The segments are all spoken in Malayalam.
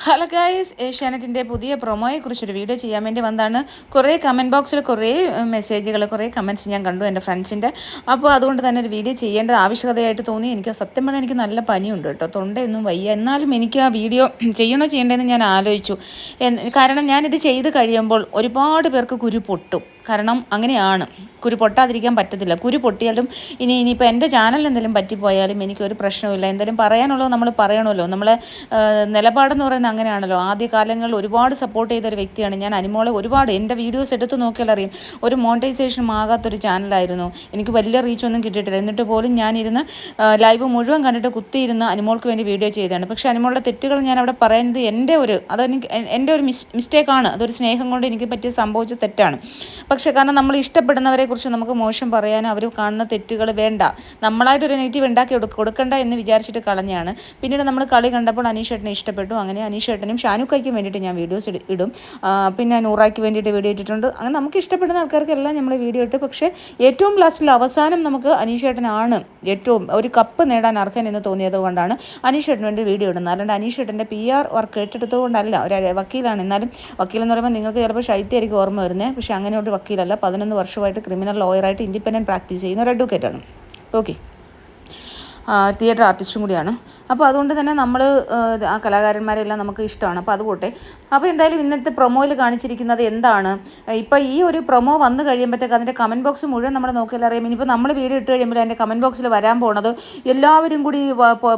ഹലോ ഗായ്സ്, ഏഷ്യാനെറ്റിൻ്റെ പുതിയ പ്രൊമോയെക്കുറിച്ചൊരു വീഡിയോ ചെയ്യാൻ വേണ്ടി വന്നതാണ്. കുറേ കമൻറ്റ് ബോക്സിൽ കുറേ മെസ്സേജുകൾ, കുറേ കമൻറ്റ്സ് ഞാൻ കണ്ടു എൻ്റെ ഫ്രണ്ട്സിൻ്റെ. അപ്പോൾ അതുകൊണ്ട് തന്നെ ഒരു വീഡിയോ ചെയ്യേണ്ടത് ആവശ്യകതയായിട്ട് തോന്നി. എനിക്ക് സത്യം പറഞ്ഞാൽ എനിക്ക് നല്ല പനിയുണ്ട് കേട്ടോ, തൊണ്ടയൊന്നും വയ്യ. എന്നാലും എനിക്ക് ആ വീഡിയോ ചെയ്യേണ്ടതെന്ന് ഞാൻ ആലോചിച്ചു. കാരണം ഞാനിത് ചെയ്ത് കഴിയുമ്പോൾ ഒരുപാട് പേർക്ക് കുരു പൊട്ടും. കാരണം അങ്ങനെയാണ്, കുരു പൊട്ടാതിരിക്കാൻ പറ്റത്തില്ല. കുരു പൊട്ടിയാലും ഇനിയിപ്പോൾ എൻ്റെ ചാനലിൽ എന്തെങ്കിലും പറ്റിപ്പോയാലും എനിക്കൊരു പ്രശ്നമില്ല. എന്തെങ്കിലും പറയാനുള്ളത് നമ്മൾ പറയണമല്ലോ. നമ്മളെ നിലപാടെന്ന് പറയുന്നത് അങ്ങനെയാണല്ലോ. ആദ്യ കാലങ്ങളിൽ ഒരുപാട് സപ്പോർട്ട് ചെയ്തൊരു വ്യക്തിയാണ് ഞാൻ. അനിമോളെ ഒരുപാട് എൻ്റെ വീഡിയോസ് എടുത്ത് നോക്കിയാൽ അറിയും, ഒരു മോണിറ്റൈസേഷൻ ആകാത്തൊരു ചാനലായിരുന്നു. എനിക്ക് വലിയ റീച്ചൊന്നും കിട്ടിയിട്ടില്ല. എന്നിട്ട് പോലും ഞാനിരുന്ന് ലൈവ് മുഴുവൻ കണ്ടിട്ട് കുത്തിയിരുന്ന് അനിമോൾക്ക് വേണ്ടി വീഡിയോ ചെയ്തതാണ്. പക്ഷേ അനിമോളുടെ തെറ്റുകൾ ഞാൻ അവിടെ പറയുന്നത് എൻ്റെ ഒരു മിസ്റ്റേക്കാണ്. അതൊരു സ്നേഹം കൊണ്ട് എനിക്ക് പറ്റിയ സംഭവിച്ച തെറ്റാണ്. പക്ഷേ കാരണം നമ്മൾ ഇഷ്ടപ്പെടുന്നവരെ കുറിച്ച് നമുക്ക് മോശം പറയാനും അവർ കാണുന്ന തെറ്റുകൾ വേണ്ട, നമ്മളായിട്ടൊരു നെഗറ്റീവ് ഉണ്ടാക്കി കൊടുക്കണ്ട എന്ന് വിചാരിച്ചിട്ട് കളഞ്ഞാണ്. പിന്നീട് നമ്മൾ കളി കണ്ടപ്പോൾ അനീഷേട്ടനെ ഇഷ്ടപ്പെട്ടു. അങ്ങനെ അനീഷേട്ടനും ഷാനുക്കയ്ക്കും വേണ്ടിയിട്ട് ഞാൻ വീഡിയോസ് ഇടും. പിന്നെ നൂറായ്ക്ക് വേണ്ടിയിട്ട് വീഡിയോ ഇട്ടിട്ടുണ്ട്. അങ്ങനെ നമുക്ക് ഇഷ്ടപ്പെടുന്ന ആൾക്കാർക്കെല്ലാം നമ്മൾ വീഡിയോ ഇട്ട്. പക്ഷേ ഏറ്റവും ലാസ്റ്റിൽ അവസാനം നമുക്ക് അനീഷേട്ടനാണ് ഏറ്റവും ഒരു കപ്പ് നേടാൻ അർഹൻ എന്ന് തോന്നിയത് കൊണ്ടാണ് അനീഷേട്ടന് വേണ്ടി വീഡിയോ ഇടുന്നത്. അല്ലാണ്ട് അനീഷേട്ടൻ്റെ PR വർക്ക് ഏറ്റെടുത്തുകൊണ്ടല്ല. ഒരു വക്കീലാണ്. എന്നാലും വക്കീലെന്ന് പറയുമ്പോൾ നിങ്ങൾക്ക് ചിലപ്പോൾ ശൈത്യമായിരിക്കും ഓർമ്മ വരുന്നത്. പക്ഷേ അങ്ങനെ ഒരു വക്കീലല്ല. 11 വർഷമായിട്ട് ക്രിമിനൽ ലോയറായിട്ട് ഇൻഡിപെൻഡൻറ്റ് പ്രാക്ടീസ് ചെയ്യുന്ന ഒരു അഡ്വക്കേറ്റാണ്. ഓക്കെ, തിയേറ്റർ ആർട്ടിസ്റ്റും കൂടിയാണ്. അപ്പോൾ അതുകൊണ്ട് തന്നെ നമ്മൾ ആ കലാകാരന്മാരെല്ലാം നമുക്ക് ഇഷ്ടമാണ്. അപ്പോൾ അത് പോട്ടെ. അപ്പോൾ എന്തായാലും ഇന്നത്തെ പ്രൊമോയിൽ കാണിച്ചിരിക്കുന്നത് എന്താണ്, ഇപ്പോൾ ഈ ഒരു പ്രൊമോ വന്നു കഴിയുമ്പോഴത്തേക്ക് അതിൻ്റെ കമൻറ്റ് ബോക്സ് മുഴുവൻ നമ്മൾ നോക്കിയാൽ അറിയാം. ഇനിയിപ്പോൾ നമ്മൾ വീഡിയോ ഇട്ട് കഴിയുമ്പോൾ അതിൻ്റെ കമൻറ്റ് ബോക്സിൽ വരാൻ പോകുന്നത് എല്ലാവരും കൂടി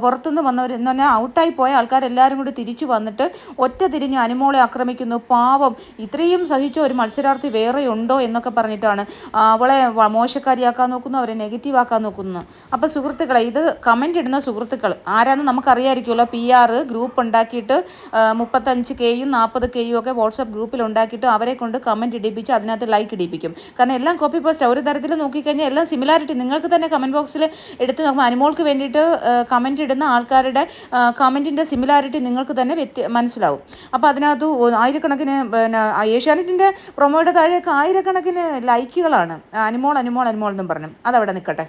പുറത്തുനിന്ന് വന്നവർ എന്ന് പറഞ്ഞാൽ ഔട്ടായി പോയ ആൾക്കാരെല്ലാവരും കൂടി തിരിച്ചു വന്നിട്ട് ഒറ്റ തിരിഞ്ഞ് അനിമോളെ ആക്രമിക്കുന്നു. പാവം, ഇത്രയും സഹിച്ച ഒരു മത്സരാർത്ഥി വേറെ ഉണ്ടോ എന്നൊക്കെ പറഞ്ഞിട്ടാണ് അവളെ മോശക്കാരിയാക്കാൻ നോക്കുന്നു, അവരെ നെഗറ്റീവ് ആക്കാൻ നോക്കുന്നു. അപ്പോൾ സുഹൃത്തുക്കളെ, ഇത് കമൻറ്റ് ഇടുന്ന സുഹൃത്തുക്കൾ ആരാന്ന് നമുക്കറിയാമായിരിക്കുമല്ലോ. PR ഗ്രൂപ്പ് ഉണ്ടാക്കിയിട്ട് 35Kയും 40Kയും ഒക്കെ വാട്സപ്പ് ഗ്രൂപ്പിൽ ഉണ്ടാക്കിയിട്ട് അവരെ കൊണ്ട് കമൻറ്റ് ഇടിപ്പിച്ച് അതിനകത്ത് ലൈക്ക് ഇടിപ്പിക്കും. കാരണം എല്ലാം കോപ്പി പേസ്റ്റ്. ഒരു തരത്തിൽ നോക്കിക്കഴിഞ്ഞാൽ എല്ലാം സിമിലാരിറ്റി നിങ്ങൾക്ക് തന്നെ കമൻറ്റ് ബോക്സിൽ എടുത്ത് നോക്കുമ്പോൾ അനിമോൾക്ക് വേണ്ടിയിട്ട് കമൻറ്റ് ഇടുന്ന ആൾക്കാരുടെ കമൻറ്റിൻ്റെ സിമിലാരിറ്റി നിങ്ങൾക്ക് തന്നെ മനസ്സിലാവും. അപ്പോൾ അതിനകത്ത് ആയിരക്കണക്കിന് ഏഷ്യാനെറ്റിൻ്റെ പ്രൊമോയുടെ താഴെയൊക്കെ ആയിരക്കണക്കിന് ലൈക്കുകളാണ്. അനിമോൾ അനിമോൾ അനിമോൾ എന്നും പറഞ്ഞു. അതവിടെ നിൽക്കട്ടെ.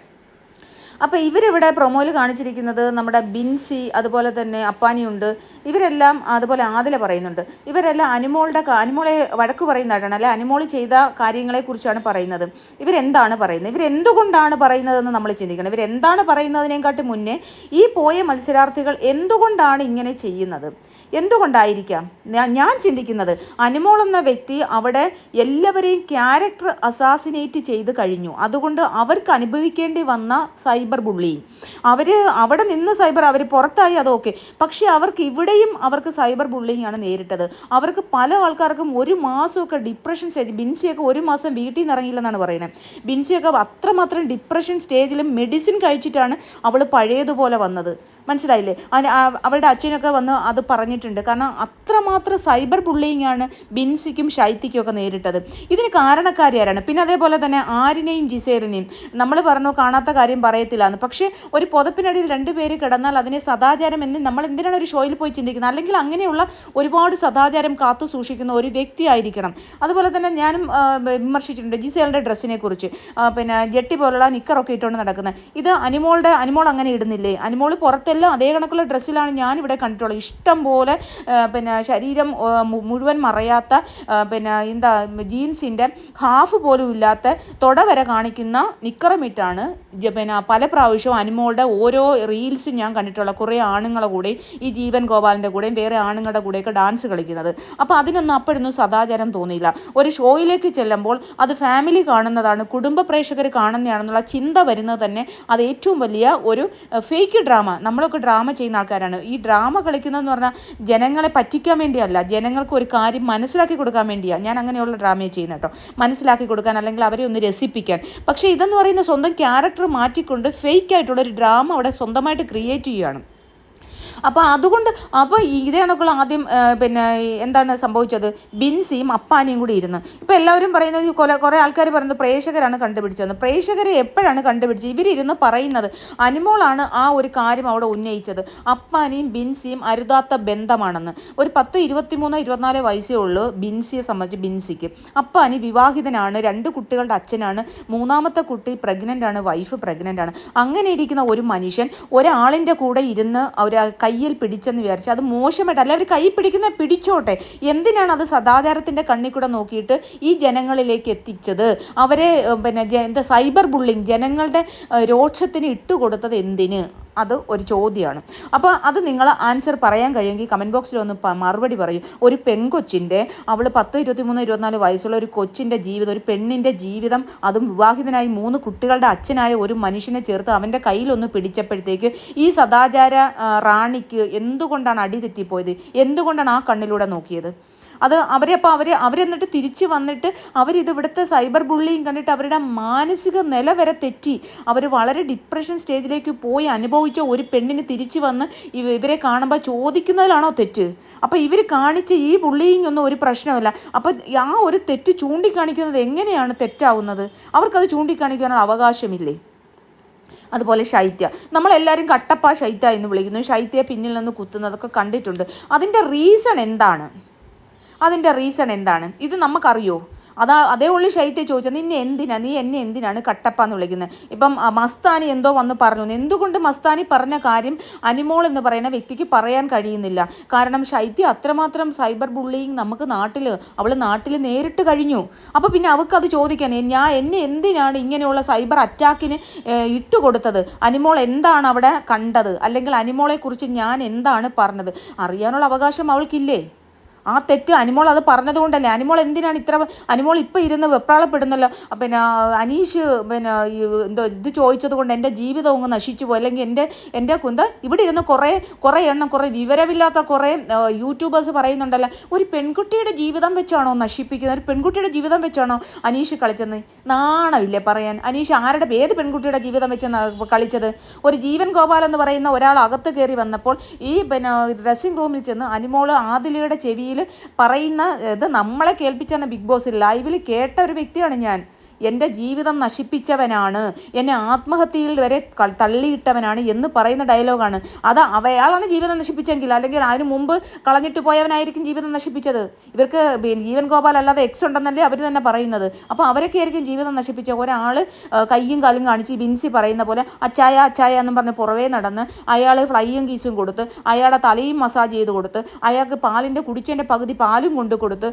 അപ്പോൾ ഇവരിവിടെ പ്രൊമോയിൽ കാണിച്ചിരിക്കുന്നത് നമ്മുടെ ബിൻസി, അതുപോലെ തന്നെ അപ്പാനിയുണ്ട്. ഇവരെല്ലാം അതുപോലെ ആദില പറയുന്നുണ്ട്. ഇവരെല്ലാം അനിമോളെ വഴക്ക് പറയുന്നതായിട്ടാണ്, അല്ലെ അനിമോൾ ചെയ്ത കാര്യങ്ങളെക്കുറിച്ചാണ് പറയുന്നത്. ഇവരെന്താണ് പറയുന്നത്, ഇവരെന്തുകൊണ്ടാണ് പറയുന്നതെന്ന് നമ്മൾ ചിന്തിക്കണം. ഇവരെന്താണ് പറയുന്നതിനെക്കാട്ടും മുന്നേ ഈ പോയ മത്സരാർത്ഥികൾ എന്തുകൊണ്ടാണ് ഇങ്ങനെ ചെയ്യുന്നത്, എന്തുകൊണ്ടായിരിക്കാം ഞാൻ ചിന്തിക്കുന്നത്. അനിമോൾ എന്ന വ്യക്തി അവിടെ എല്ലാവരെയും ക്യാരക്ടർ അസാസിനേറ്റ് ചെയ്ത് കഴിഞ്ഞു. അതുകൊണ്ട് അവർക്ക് അനുഭവിക്കേണ്ടി വന്ന സൈബർ ബുള്ളിങ്, അവിടെ നിന്ന് അവർ പുറത്തായി, അതൊക്കെ. പക്ഷേ അവർക്ക് ഇവിടെയും അവർക്ക് സൈബർ ബുള്ളിങ് ആണ് നേരിട്ടത്. അവർക്ക് പല ആൾക്കാർക്കും 1 മാസമൊക്കെ ഡിപ്രഷൻ സ്റ്റേജ്. ബിൻസിയൊക്കെ 1 മാസം വീട്ടിൽ നിന്ന് ഇറങ്ങിയില്ലെന്നാണ് പറയുന്നത്. ബിൻസിയൊക്കെ അത്രമാത്രം ഡിപ്രഷൻ സ്റ്റേജിലും മെഡിസിൻ കഴിച്ചിട്ടാണ് അവൾ പഴയതുപോലെ വന്നത്. മനസ്സിലായില്ലേ? അവളുടെ അച്ഛനൊക്കെ വന്ന് അത് പറഞ്ഞിട്ടുണ്ട്. കാരണം അത്രമാത്രം സൈബർ ബുള്ളിങ് ആണ് ബിൻസിക്കും ശൈത്യയ്ക്കും ഒക്കെ നേരിട്ടത്. ഇതിന് കാരണക്കാരി ആരാണ്? പിന്നെ അതേപോലെ തന്നെ ആരിനെയും ജിസേലിനെയും നമ്മൾ പറഞ്ഞു കാണാത്ത കാര്യം പറയത്തില്ല. പക്ഷേ ഒരു പുതപ്പിനടിയിൽ 2 പേര് കിടന്നാൽ അതിനെ സദാചാരം എന്ന് നമ്മൾ എന്തിനാണ് ഒരു ഷോയിൽ പോയി ചിന്തിക്കുന്നത്? അല്ലെങ്കിൽ അങ്ങനെയുള്ള ഒരുപാട് സദാചാരം കാത്തു സൂക്ഷിക്കുന്ന ഒരു വ്യക്തി ആയിരിക്കണം. അതുപോലെ തന്നെ ഞാനും വിമർശിച്ചിട്ടുണ്ട് ജിസേലിൻ്റെ ഡ്രസ്സിനെ കുറിച്ച്. പിന്നെ ജെട്ടി പോലുള്ള നിക്കറൊക്കെ ഇട്ടുകൊണ്ട് നടക്കുന്നത്. ഇത് അനിമോൾ അങ്ങനെ ഇടുന്നില്ലേ? അനിമോൾ പുറത്തെല്ലാം അതേ കണക്കുള്ള ഡ്രസ്സിലാണ് ഞാനിവിടെ കണ്ടിട്ടുള്ളത്. ഇഷ്ടം പോലെ പിന്നെ ശരീരം മുഴുവൻ മറയാത്ത, പിന്നെ ജീൻസിൻ്റെ ഹാഫ് പോലും ഇല്ലാത്ത തുട വരെ കാണിക്കുന്ന നിക്കറമിട്ടാണ് പിന്നെ പല പ്രാവശ്യവും അനിമോളുടെ ഓരോ റീൽസും ഞാൻ കണ്ടിട്ടുള്ള കുറേ ആണുങ്ങളെ കൂടെ, ഈ ജീവൻ ഗോപാലിൻ്റെ കൂടെയും വേറെ ആണുങ്ങളുടെ കൂടെയൊക്കെ ഡാൻസ് കളിക്കുന്നത്. അപ്പോൾ അതിനൊന്നും അപ്പോഴൊന്നും സദാചാരം തോന്നിയില്ല. ഒരു ഷോയിലേക്ക് ചെല്ലുമ്പോൾ അത് ഫാമിലി കാണുന്നതാണ്, കുടുംബ പ്രേക്ഷകർ കാണുന്നതാണെന്നുള്ള ചിന്ത വരുന്നത് തന്നെ അത് ഏറ്റവും വലിയ ഒരു ഫേക്ക് ഡ്രാമ. നമ്മളൊക്കെ ഡ്രാമ ചെയ്യുന്ന ആൾക്കാരാണ്. ഈ ഡ്രാമ കളിക്കുന്നതെന്ന് പറഞ്ഞാൽ ജനങ്ങളെ പറ്റിക്കാൻ വേണ്ടിയല്ല, ജനങ്ങൾക്ക് ഒരു കാര്യം മനസ്സിലാക്കി കൊടുക്കാൻ വേണ്ടിയാണ് ഞാൻ അങ്ങനെയുള്ള ഡ്രാമയെ ചെയ്യുന്നത് കേട്ടോ. മനസ്സിലാക്കി കൊടുക്കാൻ, അല്ലെങ്കിൽ അവരെ ഒന്ന് രസിപ്പിക്കാൻ. പക്ഷേ ഇതെന്ന് പറയുന്ന സ്വന്തം ക്യാരക്ടർ മാറ്റിക്കൊണ്ട് ഫേക്ക് ആയിട്ടുള്ളൊരു ഡ്രാമ അവിടെ സ്വന്തമായിട്ട് ക്രിയേറ്റ് ചെയ്യുകയാണ്. അപ്പോൾ ഇതേ കണക്കുള്ള ആദ്യം പിന്നെ എന്താണ് സംഭവിച്ചത്, ബിൻസിയും അപ്പാനിയും കൂടി ഇരുന്ന്. ഇപ്പോൾ എല്ലാവരും പറയുന്നത്, കുറേ ആൾക്കാർ പറയുന്നത് പ്രേക്ഷകരാണ് കണ്ടുപിടിച്ചത്. പ്രേക്ഷകരെ എപ്പോഴാണ് കണ്ടുപിടിച്ചത്? ഇവരിരുന്ന് പറയുന്നത് അനിമോളാണ് ആ ഒരു കാര്യം അവിടെ ഉന്നയിച്ചത്. അപ്പാനിയും ബിൻസിയും അരുതാത്ത ബന്ധമാണെന്ന്. ഒരു 23-24 വയസ്സേ ഉള്ളൂ ബിൻസിയെ സംബന്ധിച്ച്. ബിൻസിക്ക് അപ്പാനി വിവാഹിതനാണ്, 2 കുട്ടികളുടെ അച്ഛനാണ്, 3ാമത്തെ കുട്ടി പ്രഗ്നൻ്റ് ആണ്, വൈഫ് പ്രഗ്നൻ്റ് ആണ്. അങ്ങനെ ഇരിക്കുന്ന ഒരു മനുഷ്യൻ ഒരാളിൻ്റെ കൂടെ ഇരുന്ന് അവർ കൈ കയ്യിൽ പിടിച്ചെന്ന് വിചാരിച്ചു അത് മോശമായിട്ട് അല്ല, അവർ കൈ പിടിക്കുന്ന പിടിച്ചോട്ടെ, എന്തിനാണ് അത് സദാചാരത്തിൻ്റെ കണ്ണിൽ കൂടെ നോക്കിയിട്ട് ഈ ജനങ്ങളിലേക്ക് എത്തിച്ചത്? അവരെ എന്താ സൈബർ ബുള്ളിങ്, ജനങ്ങളുടെ രോക്ഷത്തിന് ഇട്ടുകൊടുത്തത് എന്തിന്? അത് ഒരു ചോദ്യമാണ്. അപ്പോൾ അത് നിങ്ങൾ ആൻസർ പറയാൻ കഴിയുമെങ്കിൽ കമൻറ്റ് ബോക്സിൽ ഒന്ന് മറുപടി പറയൂ. ഒരു പെൺകൊച്ചിൻ്റെ, അവൾ 10, 23, 24 വയസ്സുള്ള ഒരു കൊച്ചിൻ്റെ ജീവിതം, ഒരു പെണ്ണിൻ്റെ ജീവിതം, അതും വിവാഹിതനായി 3 കുട്ടികളുടെ അച്ഛനായ ഒരു മനുഷ്യനെ ചേർത്ത് അവൻ്റെ കയ്യിലൊന്ന് പിടിച്ചപ്പോഴത്തേക്ക് ഈ സദാചാര റാണിക്ക് എന്തുകൊണ്ടാണ് അടി തെറ്റിപ്പോയത്? എന്തുകൊണ്ടാണ് ആ കണ്ണിലൂടെ നോക്കിയത്? അത് അവരെന്നിട്ട് തിരിച്ച് വന്നിട്ട് അവരിത് ഇവിടുത്തെ സൈബർ ബുള്ളിങ് കണ്ടിട്ട് അവരുടെ മാനസിക നില വരെ തെറ്റി. അവർ വളരെ ഡിപ്രഷൻ സ്റ്റേജിലേക്ക് പോയി അനുഭവിച്ച ഒരു പെണ്ണിന് തിരിച്ച് വന്ന് ഇവരെ കാണുമ്പോൾ ചോദിക്കുന്നതിലാണോ തെറ്റ്? അപ്പോൾ ഇവർ കാണിച്ച ഈ ബുള്ളിങ് ഒന്നും ഒരു പ്രശ്നമല്ല. അപ്പോൾ ആ ഒരു തെറ്റ് ചൂണ്ടിക്കാണിക്കുന്നത് എങ്ങനെയാണ് തെറ്റാവുന്നത്? അവർക്കത് ചൂണ്ടിക്കാണിക്കാനുള്ള അവകാശമില്ലേ? അതുപോലെ ശൈത്യ, നമ്മളെല്ലാവരും കട്ടപ്പ ശൈത്യ എന്ന് വിളിക്കുന്നു. ശൈത്യയെ പിന്നിൽ നിന്ന് കുത്തുന്നതൊക്കെ കണ്ടിട്ടുണ്ട്. അതിൻ്റെ റീസൺ എന്താണ്? ഇത് നമുക്കറിയോ? അതേ ഉള്ളി ശൈത്യ ചോദിച്ചത്, നീ എന്നെ എന്തിനാണ് കട്ടപ്പ എന്ന് വിളിക്കുന്നത്? ഇപ്പം മസ്താനി എന്തോ വന്ന് പറഞ്ഞു. എന്തുകൊണ്ട് മസ്താനി പറഞ്ഞ കാര്യം അനിമോൾ എന്ന് പറയുന്ന വ്യക്തിക്ക് പറയാൻ കഴിയുന്നില്ല? കാരണം ശൈത്യ അത്രമാത്രം സൈബർ ബുള്ളിങ് നമുക്ക് അവൾ നാട്ടിൽ നേരിട്ട് കഴിഞ്ഞു. അപ്പോൾ പിന്നെ അവൾക്കത് ചോദിക്കാൻ, എന്നെ എന്തിനാണ് ഇങ്ങനെയുള്ള സൈബർ അറ്റാക്കിന് ഇട്ടുകൊടുത്തത്? അനിമോൾ എന്താണ് അവിടെ കണ്ടത്? അല്ലെങ്കിൽ അനിമോളെക്കുറിച്ച് ഞാൻ എന്താണ് പറഞ്ഞത്? അറിയാനുള്ള അവകാശം അവൾക്കില്ലേ? ആ തെറ്റ് അനിമോൾ അത് പറഞ്ഞതുകൊണ്ടല്ലേ. അനിമോൾ എന്തിനാണ് അനിമോൾ ഇപ്പം ഇരുന്ന് വെപ്രാളപ്പെടുന്നല്ലോ. പിന്നെ അനീഷ് ഇത് ചോദിച്ചത് കൊണ്ട് എൻ്റെ ജീവിതം അങ്ങ് നശിച്ചു പോയി, അല്ലെങ്കിൽ എൻ്റെ ഇവിടെ ഇരുന്ന് കുറേ വിവരമില്ലാത്ത കുറേ യൂട്യൂബേഴ്സ് പറയുന്നുണ്ടല്ലോ, ഒരു പെൺകുട്ടിയുടെ ജീവിതം വെച്ചാണോ നശിപ്പിക്കുന്നത്? ഒരു പെൺകുട്ടിയുടെ ജീവിതം വെച്ചാണോ അനീഷ് കളിച്ചെന്ന്? നാണമില്ലേ പറയാൻ? അനീഷ് ഏത് പെൺകുട്ടിയുടെ ജീവിതം വെച്ച് കളിച്ചത്? ഒരു ജീവൻ ഗോപാൽ എന്ന് പറയുന്ന ഒരാൾ അകത്ത് കയറി വന്നപ്പോൾ ഈ ഡ്രസ്സിംഗ് റൂമിൽ ചെന്ന് അനിമോൾ ആദിലയുടെ ചെവിയിൽ പറയുന്ന ഇത് നമ്മളെ കേൾപ്പിച്ചാണ് ബിഗ് ബോസ് ലൈവിൽ കേട്ട ഒരു വ്യക്തിയാണ് ഞാൻ. എൻ്റെ ജീവിതം നശിപ്പിച്ചവനാണ്, എന്നെ ആത്മഹത്യയിൽ വരെ തള്ളിയിട്ടവനാണ് എന്ന് പറയുന്ന ഡയലോഗാണ്. അത് അയാളാണ് ജീവിതം നശിപ്പിച്ചെങ്കിൽ, അല്ലെങ്കിൽ അതിന് മുമ്പ് കളഞ്ഞിട്ട് പോയവനായിരിക്കും ജീവിതം നശിപ്പിച്ചത്. ഇവർക്ക് ജീവൻ ഗോപാൽ അല്ലാതെ എക്സ് ഉണ്ടെന്നല്ലേ അവർ തന്നെ പറയുന്നത്. അപ്പോൾ അവരൊക്കെ ആയിരിക്കും ജീവിതം നശിപ്പിച്ച. ഒരാൾ കയ്യും കാലും കാണിച്ച് ബിൻസി പറയുന്ന പോലെ അച്ചായ എന്നും പറഞ്ഞ് പുറവേ നടന്ന് അയാൾ ഫ്ലൈയും കീസും കൊടുത്ത് അയാളെ തലയും മസാജ് ചെയ്ത് കൊടുത്ത് അയാൾക്ക് പാലിൻ്റെ കുടിച്ചതിൻ്റെ പകുതി പാലും കൊണ്ട് കൊടുത്ത്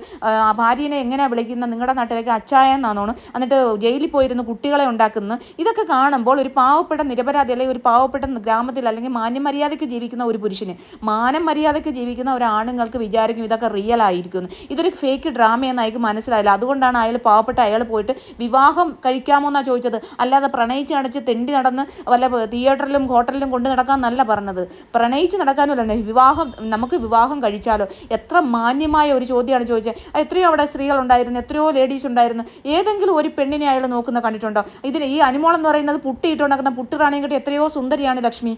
ഭാര്യനെ എങ്ങനെയാണ് വിളിക്കുന്ന നിങ്ങളുടെ നാട്ടിലേക്ക് അച്ചായ എന്നാണോണ്, എന്നിട്ട് ജയിലിൽ പോയിരുന്ന കുട്ടികളെ ഉണ്ടാക്കുന്നു. ഇതൊക്കെ കാണുമ്പോൾ ഒരു പാവപ്പെട്ട നിരപരാധി, അല്ലെങ്കിൽ ഒരു പാവപ്പെട്ട ഗ്രാമത്തിൽ അല്ലെങ്കിൽ മാന്യമര്യാദയ്ക്ക് ജീവിക്കുന്ന ഒരു പുരുഷന്, മാനം മര്യാദയ്ക്ക് ജീവിക്കുന്ന ഒരു ആണുങ്ങൾക്ക് വിചാരിക്കും ഇതൊക്കെ റിയൽ ആയിരിക്കുന്നു. ഇതൊരു ഫേക്ക് ഡ്രാമയെന്ന് അയാൾക്ക് മനസ്സിലായില്ല. അതുകൊണ്ടാണ് അയാൾ പോയിട്ട് വിവാഹം കഴിക്കാമോ എന്നാണ് ചോദിച്ചത്. അല്ലാതെ പ്രണയിച്ച് അടച്ച് തെണ്ടി നടന്ന് വല്ല തിയേറ്ററിലും ഹോട്ടലിലും കൊണ്ട് നടക്കാൻ നല്ല പറഞ്ഞത്. പ്രണയിച്ച് നടക്കാനുമല്ല, നമുക്ക് വിവാഹം കഴിച്ചാലോ? എത്ര മാന്യമായ ഒരു ചോദ്യമാണ് ചോദിച്ചത്. എത്രയോ അവിടെ സ്ത്രീകളുണ്ടായിരുന്നു, എത്രയോ ലേഡീസ് ഉണ്ടായിരുന്നു. ഏതെങ്കിലും ഒരു പെണ്ണിനെ അയാൾ നോക്കുന്ന കണ്ടിട്ടുണ്ടോ? ഈ അനിമോൾ എന്ന് പറയുന്നത് പുട്ടിയിട്ടുണ്ടാക്കുന്ന പുട്ടുറാണിയും കിട്ടി എത്രയോ സുന്ദരിയാണ് ലക്ഷ്മി,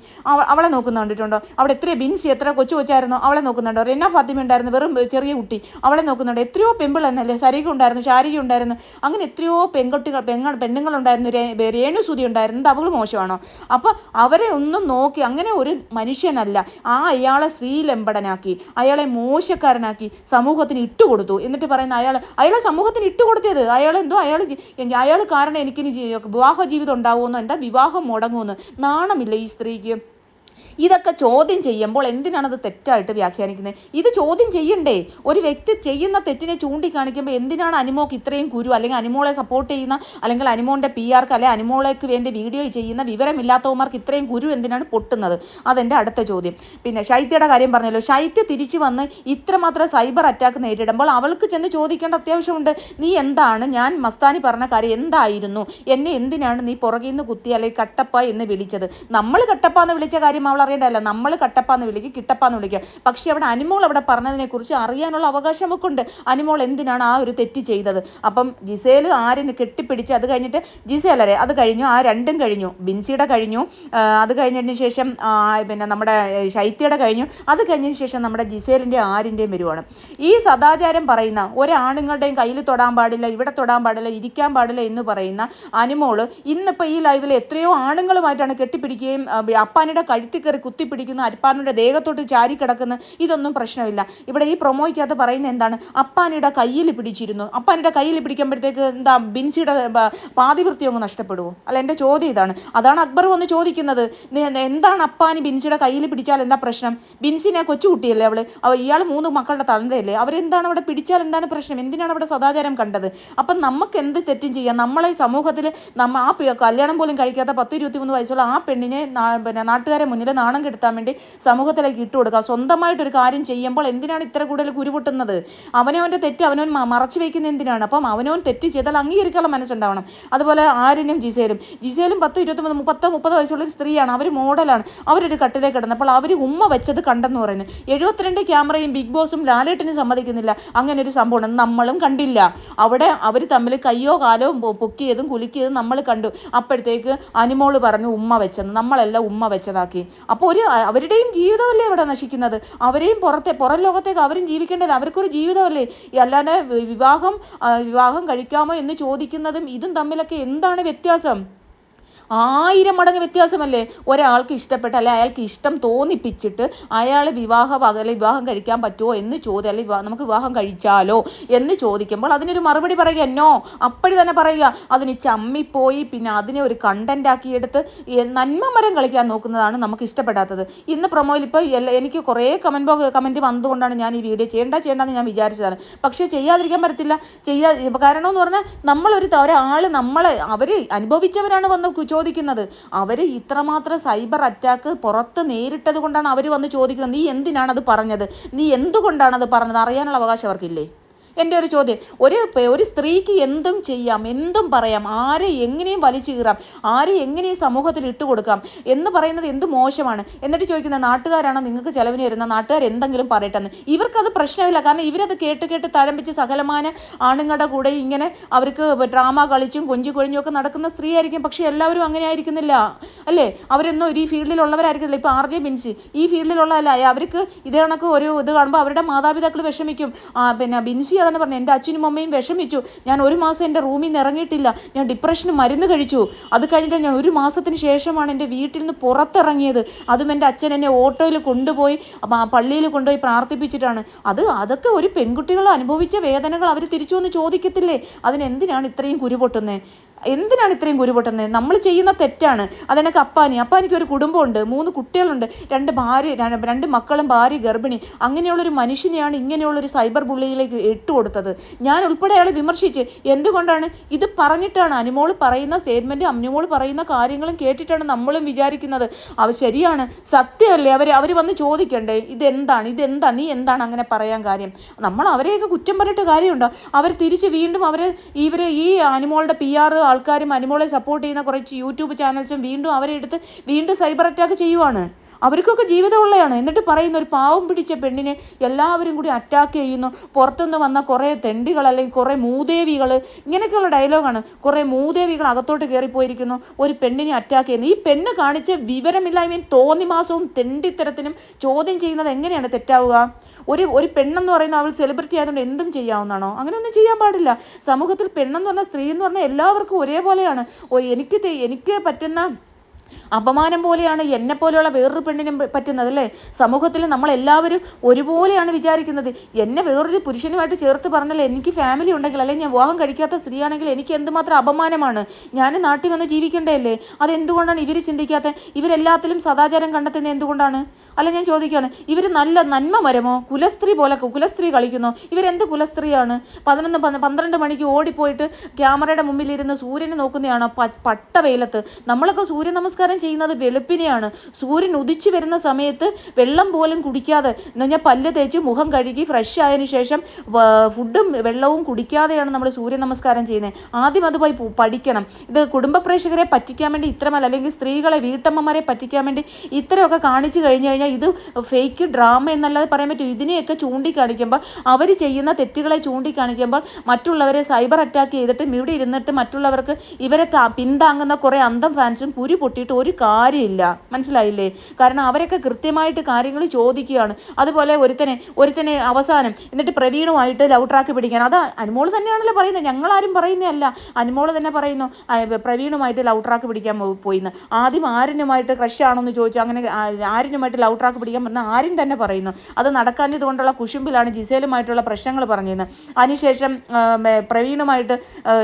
അവളെ നോക്കുന്ന കണ്ടിട്ടുണ്ടോ? അവിടെ എത്രയോ ബിൻസി എത്ര കൊച്ചായിരുന്നു, അവളെ നോക്കുന്നുണ്ടോ? റെന ഫാത്തിമ ഉണ്ടായിരുന്നു, വെറും ചെറിയ കുട്ടി, അവളെ നോക്കുന്നുണ്ട്. എത്രയോ പെമ്പിൾ എന്നല്ലേ, സരിക ഉണ്ടായിരുന്നു, ശാരിക ഉണ്ടായിരുന്നു, അങ്ങനെ എത്രയോ പെണ്ണുങ്ങളുണ്ടായിരുന്നു, രേണുസുതി ഉണ്ടായിരുന്നു. അവൾ മോശമാണോ? അപ്പോൾ അവരെ ഒന്നും നോക്കി അങ്ങനെ ഒരു മനുഷ്യനല്ല. അയാളെ സ്ത്രീലമ്പടനാക്കി, അയാളെ മോശക്കാരനാക്കി സമൂഹത്തിന് ഇട്ടുകൊടുത്തു. എന്നിട്ട് പറയുന്ന അയാളെ സമൂഹത്തിന് ഇട്ടുകൊടുത്തത് അയാൾ കാരണം എനിക്കിനി വിവാഹ ജീവിതം ഉണ്ടാവുമെന്നോ, എന്താ വിവാഹം മുടങ്ങുമെന്ന് നാണമില്ല ഈ സ്ത്രീക്ക്? ഇതൊക്കെ ചോദ്യം ചെയ്യുമ്പോൾ എന്തിനാണത് തെറ്റായിട്ട് വ്യാഖ്യാനിക്കുന്നത്? ഇത് ചോദ്യം ചെയ്യണ്ടേ? ഒരു വ്യക്തി ചെയ്യുന്ന തെറ്റിനെ ചൂണ്ടിക്കാണിക്കുമ്പോൾ എന്തിനാണ് അനിമോക്ക് ഇത്രയും കുരു? അല്ലെങ്കിൽ അനിമോളെ സപ്പോർട്ട് ചെയ്യുന്ന, അല്ലെങ്കിൽ അനിമോൻ്റെ PR അല്ലെങ്കിൽ അനിമോളേക്ക് വേണ്ടി വീഡിയോ ചെയ്യുന്ന വിവരമില്ലാത്തവന്മാർക്ക് ഇത്രയും കുരു എന്തിനാണ് പൊട്ടുന്നത്? അതെൻ്റെ അടുത്ത ചോദ്യം. പിന്നെ ശൈത്യയുടെ കാര്യം പറഞ്ഞല്ലോ. ശൈത്യ തിരിച്ചു വന്ന് ഇത്രമാത്രം സൈബർ അറ്റാക്ക് നേരിടുമ്പോൾ അവൾക്ക് ചെന്ന് ചോദിക്കേണ്ട അത്യാവശ്യമുണ്ട്. നീ എന്താണ്, ഞാൻ മസ്താനി പറഞ്ഞ കാര്യം എന്തായിരുന്നു? എന്നെ എന്തിനാണ് നീ പുറകിൽ നിന്ന് കുത്തി അല്ലെങ്കിൽ കട്ടപ്പ എന്ന് വിളിച്ചത്? നമ്മൾ കട്ടപ്പ എന്ന് വിളിച്ച കാര്യം അവൾ അറിയേണ്ടതല്ല. നമ്മൾ കട്ടപ്പാന്ന് വിളിക്കുക, കിട്ടപ്പാന്ന് വിളിക്കുക. പക്ഷേ അവിടെ അനിമോൾ അവിടെ പറഞ്ഞതിനെക്കുറിച്ച് അറിയാനുള്ള അവകാശം ഒക്കെ ഉണ്ട്. അനിമോൾ എന്തിനാണ് ആ ഒരു തെറ്റ് ചെയ്തത്? അപ്പം ജിസേൽ ആരിന് കെട്ടിപ്പിടിച്ച്, അത് കഴിഞ്ഞിട്ട് ജിസേലരെ അത് കഴിഞ്ഞു, ആ രണ്ടും കഴിഞ്ഞു, ബിൻസിയുടെ കഴിഞ്ഞു, അത് കഴിഞ്ഞതിന് ശേഷം പിന്നെ നമ്മുടെ ശൈത്യയുടെ കഴിഞ്ഞു, അത് കഴിഞ്ഞതിന് ശേഷം നമ്മുടെ ജിസേലിൻ്റെ ആരിൻ്റെയും വരുവാണ്. ഈ സദാചാരം പറയുന്ന ഒരാണുങ്ങളുടെയും കയ്യിൽ തൊടാൻ പാടില്ല, ഇവിടെ തൊടാൻ പാടില്ല, ഇരിക്കാൻ പാടില്ല എന്ന് പറയുന്ന അനിമോൾ ഇന്നിപ്പോൾ ഈ ലൈവിൽ എത്രയോ ആണുങ്ങളുമായിട്ടാണ് കെട്ടിപ്പിടിക്കുകയും അപ്പാനിയുടെ കഴുത്തിൽ കയറി കുത്തിപ്പിടിക്കുന്ന, അരിപ്പാടിൻ്റെ ദേഹത്തോട്ട് ചാരി കിടക്കുന്ന, ഇതൊന്നും പ്രശ്നമില്ല. ഇവിടെ ഈ പ്രൊമോയ്ക്കകത്ത് പറയുന്നത് എന്താണ്, അപ്പാനിയുടെ കയ്യിൽ പിടിച്ചിരുന്നു. അപ്പാനിയുടെ കയ്യിൽ പിടിക്കുമ്പോഴത്തേക്ക് എന്താ ബിൻസിയുടെ പാതിവൃത്തി അങ്ങ് നഷ്ടപ്പെടുമോ? അല്ല, എൻ്റെ ചോദ്യം ഇതാണ്. അതാണ് അക്ബർ വന്ന് ചോദിക്കുന്നത്. എന്താണ് അപ്പാനി ബിൻസിയുടെ കയ്യിൽ പിടിച്ചാൽ എന്താ പ്രശ്നം? ബിൻസിനെ കൊച്ചുകുട്ടിയല്ലേ ഇയാൾ 3 മക്കളുടെ തന്തയല്ലേ? അവരെന്താണ് അവിടെ പിടിച്ചാൽ എന്താണ് പ്രശ്നം? എന്തിനാണ് അവിടെ സദാചാരം കണ്ടത്? അപ്പം നമുക്ക് എന്ത് തെറ്റും ചെയ്യാം? നമ്മളെ സമൂഹത്തിൽ ആ കല്യാണം പോലും കഴിക്കാത്ത 10-23 വയസ്സുള്ള ആ പെണ്ണിനെ നാട്ടുകാരെ മുന്നിൽ നാണം കെടുത്താൻ വേണ്ടി സമൂഹത്തിലേക്ക് ഇട്ടുകൊടുക്കുക. സ്വന്തമായിട്ടൊരു കാര്യം ചെയ്യുമ്പോൾ എന്തിനാണ് ഇത്ര കൂടുതൽ കുരുപൊട്ടുന്നത്? അവനവൻ്റെ തെറ്റ് അവനവൻ മറച്ചു വയ്ക്കുന്ന എന്തിനാണ്? അപ്പം അവനവൻ തെറ്റ് ചെയ്താൽ അംഗീകരിക്കാനുള്ള മനസ്സുണ്ടാവണം. അതുപോലെ ആര്യനും ജിസേലും 10-29-30 വയസ്സുള്ള ഒരു സ്ത്രീയാണ്. അവർ മോഡലാണ്. അവരൊരു കട്ടിലേക്ക് കിടന്നപ്പോൾ അവർ ഉമ്മ വെച്ചത് കണ്ടെന്ന് പറയുന്നത്. 72 ക്യാമറയും ബിഗ് ബോസും ലാലേട്ടനും സമ്മതിക്കുന്നില്ല അങ്ങനെ ഒരു സംഭവം നമ്മളും കണ്ടില്ല. അവിടെ അവർ തമ്മിൽ കയ്യോ കാലോ പൊക്കിയതും കുലുക്കിയതും നമ്മൾ കണ്ടു. അപ്പോഴത്തേക്ക് അനിമോള് പറഞ്ഞു ഉമ്മ വെച്ചെന്ന്. നമ്മളെല്ലാം ഉമ്മ വെച്ചതാക്കി. അപ്പോൾ അവരുടെയും ജീവിതമല്ലേ ഇവിടെ നശിക്കുന്നത്? അവരെയും പുറം ലോകത്തേക്ക് അവരും ജീവിക്കേണ്ടത്. അവർക്കൊരു ജീവിതമല്ലേ? അല്ലാതെ വിവാഹം കഴിക്കാമോ എന്ന് ചോദിക്കുന്നതും ഇതും തമ്മിലൊക്കെ എന്താണ് വ്യത്യാസം? 1000 മടങ്ങ് വ്യത്യാസമല്ലേ? ഒരാൾക്ക് ഇഷ്ടപ്പെട്ട അല്ലെ അയാൾക്ക് ഇഷ്ടം തോന്നിപ്പിച്ചിട്ട് അയാൾ വിവാഹം കഴിക്കാൻ പറ്റുമോ എന്ന് അല്ലെങ്കിൽ നമുക്ക് വിവാഹം കഴിച്ചാലോ എന്ന് ചോദിക്കുമ്പോൾ അതിനൊരു മറുപടി പറയുക നോ. അപ്പടി തന്നെ പറയുക. അതിന് ചമ്മിപ്പോയി പിന്നെ അതിനെ ഒരു കണ്ടന്റ് ആക്കിയെടുത്ത് നന്മ മരം കളിക്കാൻ നോക്കുന്നതാണ് നമുക്ക് ഇഷ്ടപ്പെടാത്തത്. ഇന്ന് പ്രൊമോയിൽ ഇപ്പോൾ എനിക്ക് കുറേ കമൻറ്റ് വന്നുകൊണ്ടാണ് ഞാൻ ഈ വീഡിയോ ചെയ്യേണ്ടെന്ന് ഞാൻ വിചാരിച്ചതാണ്. പക്ഷേ ചെയ്യാതിരിക്കാൻ പറ്റത്തില്ല. കാരണം എന്ന് പറഞ്ഞാൽ ഒരാൾ അവർ അനുഭവിച്ചവരാണ് വന്ന് ചോദിക്കുന്നത്. അവർ ഇത്രമാത്രം സൈബർ അറ്റാക്ക് പുറത്ത് നേരിട്ടത് കൊണ്ടാണ് അവർ വന്ന് ചോദിക്കുന്നത്. നീ എന്തിനാണത് പറഞ്ഞത്? നീ എന്തുകൊണ്ടാണത് പറഞ്ഞത്? അറിയാനുള്ള അവകാശം അവർക്കില്ലേ? എൻ്റെ ഒരു ചോദ്യം. ഒരു സ്ത്രീക്ക് എന്തും ചെയ്യാം, എന്തും പറയാം, ആരെ എങ്ങനെയും വലിച്ചു കീറാം, ആരെ എങ്ങനെയും സമൂഹത്തിൽ ഇട്ടുകൊടുക്കാം എന്ന് പറയുന്നത് എന്ത് മോശമാണ്. എന്നിട്ട് ചോദിക്കുന്ന നാട്ടുകാരാണോ നിങ്ങൾക്ക് ചിലവിന് വരുന്ന? നാട്ടുകാർ എന്തെങ്കിലും പറയട്ടെന്ന്. ഇവർക്കത് പ്രശ്നമില്ല. കാരണം ഇവരത് കേട്ട് തഴമ്പിച്ച് സകലമാന ആണുങ്ങളുടെ കൂടെ ഇങ്ങനെ അവർക്ക് ഡ്രാമ കളിച്ചും കൊഞ്ചും ഒക്കെ നടക്കുന്ന സ്ത്രീ ആയിരിക്കും. പക്ഷേ എല്ലാവരും അങ്ങനെ ആയിരിക്കുന്നില്ല അല്ലേ? അവരൊന്നും ഒരു ഈ ഫീൽഡിലുള്ളവരായിരിക്കുന്നില്ല. ഇപ്പോൾ RJ ബിൻസി ഈ ഫീൽഡിലുള്ളതല്ല. അവർക്ക് ഇതേ കണക്ക് ഒരു ഇത് കാണുമ്പോൾ അവരുടെ മാതാപിതാക്കൾ വിഷമിക്കും. പിന്നെ ബിൻസി അതാണ് പറഞ്ഞു, എൻ്റെ അച്ഛനും അമ്മയും വിഷമിച്ചു. ഞാൻ 1 മാസം എൻ്റെ റൂമിൽ നിന്ന് ഇറങ്ങിയിട്ടില്ല. ഞാൻ ഡിപ്രഷന് മരുന്ന് കഴിച്ചു. അത് കഴിഞ്ഞിട്ട് ഞാൻ 1 മാസത്തിന് ശേഷമാണ് എൻ്റെ വീട്ടിൽ നിന്ന് പുറത്തിറങ്ങിയത്. അതും എൻ്റെ അച്ഛൻ എന്നെ ഓട്ടോയിൽ കൊണ്ടുപോയി പള്ളിയിൽ കൊണ്ടുപോയി പ്രാർത്ഥിപ്പിച്ചിട്ടാണ്. അതൊക്കെ ഒരു പെൺകുട്ടികൾ അനുഭവിച്ച വേദനകൾ അവർ തിരിച്ചു വന്ന് ചോദിക്കത്തില്ലേ? അതിനെന്തിനാണ് ഇത്രയും കുരുപൊട്ടുന്നത്? നമ്മൾ ചെയ്യുന്ന തെറ്റാണ്. അതെനിക്ക് അപ്പാനിക്ക് ഒരു കുടുംബമുണ്ട്, 3 കുട്ടികളുണ്ട്, 2 മക്കളും ഭാര്യ ഗർഭിണി. അങ്ങനെയുള്ളൊരു മനുഷ്യനെയാണ് ഇങ്ങനെയുള്ളൊരു സൈബർ ബുള്ളിയിലേക്ക് ഇട്ടുകൊടുത്തത്. ഞാൻ ഉൾപ്പെടെ അയാളെ വിമർശിച്ച്. എന്തുകൊണ്ടാണ്? ഇത് പറഞ്ഞിട്ടാണ്. അനിമോൾ പറയുന്ന സ്റ്റേറ്റ്മെൻറ്റും അനിമോൾ പറയുന്ന കാര്യങ്ങളും കേട്ടിട്ടാണ് നമ്മളും വിചാരിക്കുന്നത് ശരിയാണ്, സത്യമല്ലേ? അവർ വന്ന് ചോദിക്കണ്ടേ ഇതെന്താണ്, നീ എന്താണ് അങ്ങനെ പറയാൻ കാര്യം? നമ്മൾ അവരെയൊക്കെ കുറ്റം പറഞ്ഞിട്ട് കാര്യമുണ്ടോ? അവർ തിരിച്ച് വീണ്ടും ഇവർ ഈ അനിമോളുടെ PR ആൾക്കാരും അനിമോളെ സപ്പോർട്ട് ചെയ്യുന്ന കുറച്ച് യൂട്യൂബ് ചാനൽസും വീണ്ടും സൈബർ അറ്റാക്ക് ചെയ്യുവാണ്. അവർക്കൊക്കെ ജീവിതമുള്ളതാണ്. എന്നിട്ട് പറയുന്ന ഒരു പാവം പിടിച്ച പെണ്ണിനെ എല്ലാവരും കൂടി അറ്റാക്ക് ചെയ്യുന്നു. പുറത്തുനിന്ന് വന്ന കുറേ തെണ്ടികൾ അല്ലെങ്കിൽ കുറേ മൂദേവികൾ, ഇങ്ങനെയൊക്കെയുള്ള ഡയലോഗാണ്. കുറേ മൂദേവികൾ അകത്തോട്ട് കയറിപ്പോയിരിക്കുന്നു, ഒരു പെണ്ണിനെ അറ്റാക്ക് ചെയ്യുന്നു. ഈ പെണ്ണ് കാണിച്ച വിവരമില്ലായ്മയും തോന്നിമാസവും തെണ്ടിത്തരത്തിനും ചോദ്യം ചെയ്യുന്നത് എങ്ങനെയാണ് തെറ്റാവുക? ഒരു പെണ്ണെന്ന് പറയുന്ന അവൾ സെലിബ്രിറ്റി ആയതുകൊണ്ട് എന്തും ചെയ്യാവുന്നതാണോ? അങ്ങനെയൊന്നും ചെയ്യാൻ പാടില്ല. സമൂഹത്തിൽ പെണ്ണെന്ന് പറഞ്ഞാൽ സ്ത്രീ എന്ന് പറഞ്ഞാൽ എല്ലാവർക്കും ഒരേപോലെയാണ്. എനിക്ക് പറ്റുന്ന അപമാനം പോലെയാണ് എന്നെപ്പോലെയുള്ള വേറൊരു പെണ്ണിനും പറ്റുന്നത് അല്ലേ? സമൂഹത്തിൽ നമ്മളെല്ലാവരും ഒരുപോലെയാണ് വിചാരിക്കുന്നത്. എന്നെ വേറൊരു പുരുഷനുമായിട്ട് ചേർത്ത് പറഞ്ഞാൽ എനിക്ക് ഫാമിലി ഉണ്ടെങ്കിൽ അല്ലെങ്കിൽ ഞാൻ വിവാഹം കഴിക്കാത്ത സ്ത്രീയാണെങ്കിൽ എനിക്ക് എന്തുമാത്രം അപമാനമാണ്. ഞാൻ നാട്ടിൽ വന്ന് ജീവിക്കേണ്ടേ അല്ലേ? അതെന്തുകൊണ്ടാണ് ഇവർ ചിന്തിക്കാത്ത? ഇവരെല്ലാത്തിലും സദാചാരം കണ്ടെത്തുന്നത് എന്തുകൊണ്ടാണ്? അല്ല, ഞാൻ ചോദിക്കുകയാണ്, ഇവർ നല്ല നന്മ മരമോ? കുലസ്ത്രീ കളിക്കുന്നോ? ഇവരെന്ത് കുലസ്ത്രീയാണ്? 11-12 മണിക്ക് ഓടിപ്പോയിട്ട് ക്യാമറയുടെ മുമ്പിലിരുന്ന് സൂര്യനെ നോക്കുന്നതാണോ പട്ട വെയിലത്ത്? നമ്മളൊക്കെ സൂര്യ നമസ്കാരം ചെയ്യുന്നത് വെളുപ്പിനെയാണ്. സൂര്യൻ ഉദിച്ചു വരുന്ന സമയത്ത് വെള്ളം പോലും കുടിക്കാതെ എന്ന് പറഞ്ഞാൽ പല്ല് തേച്ച് മുഖം കഴുകി ഫ്രഷ് ആയതിനു ശേഷം ഫുഡും വെള്ളവും കുടിക്കാതെയാണ് നമ്മൾ സൂര്യ നമസ്കാരം ചെയ്യുന്നത്. ആദ്യം അത് പോയി പഠിക്കണം. ഇത് കുടുംബ പ്രേക്ഷകരെ പറ്റിക്കാൻ വേണ്ടി ഇത്രമല്ല, അല്ലെങ്കിൽ സ്ത്രീകളെ വീട്ടമ്മമാരെ പറ്റിക്കാൻ വേണ്ടി ഇത്രയൊക്കെ കാണിച്ചു കഴിഞ്ഞാൽ ഇത് ഫേക്ക് ഡ്രാമ എന്നല്ലാതെ പറയാൻ പറ്റും. ഇതിനെയൊക്കെ ചൂണ്ടിക്കാണിക്കുമ്പോൾ അവർ ചെയ്യുന്ന തെറ്റുകളെ ചൂണ്ടിക്കാണിക്കുമ്പോൾ മറ്റുള്ളവരെ സൈബർ അറ്റാക്ക് ചെയ്തിട്ട് ഇവിടെ ഇരുന്നിട്ട് മറ്റുള്ളവർക്ക് ഇവരെ പിന്താങ്ങുന്ന കുറേ അന്തം ഫാൻസും കുരു പൊട്ടിയിട്ട് പറഞ്ഞിട്ട് ഒരു കാര്യമില്ല, മനസ്സിലായില്ലേ? കാരണം അവരൊക്കെ കൃത്യമായിട്ട് കാര്യങ്ങൾ ചോദിക്കുകയാണ്. അതുപോലെ ഒരുത്തനെ അവസാനം എന്നിട്ട് പ്രവീണുമായിട്ട് ലവ് ട്രാക്ക് പിടിക്കാൻ, അത് അനുമോൾ തന്നെയാണല്ലോ പറയുന്നത്, ഞങ്ങളാരും പറയുന്നതല്ല, അനുമോൾ തന്നെ പറയുന്നു പ്രവീണുമായിട്ട് ലവ് ട്രാക്ക് പിടിക്കാൻ പോയിന്ന്. ആദ്യം ആര്യനുമായിട്ട് ക്രഷ് ആണോന്ന് ചോദിച്ചു, അങ്ങനെ ആര്യനുമായിട്ട് ലവ് ട്രാക്ക് പിടിക്കാൻ പറഞ്ഞാൽ ആര്യൻ തന്നെ പറയുന്നു അത് നടക്കാഞ്ഞത് കൊണ്ടുള്ള കുശുമ്പിലാണ് ജിസേലുമായിട്ടുള്ള പ്രശ്നങ്ങൾ പറഞ്ഞിരുന്നത്. അതിനുശേഷം പ്രവീണുമായിട്ട്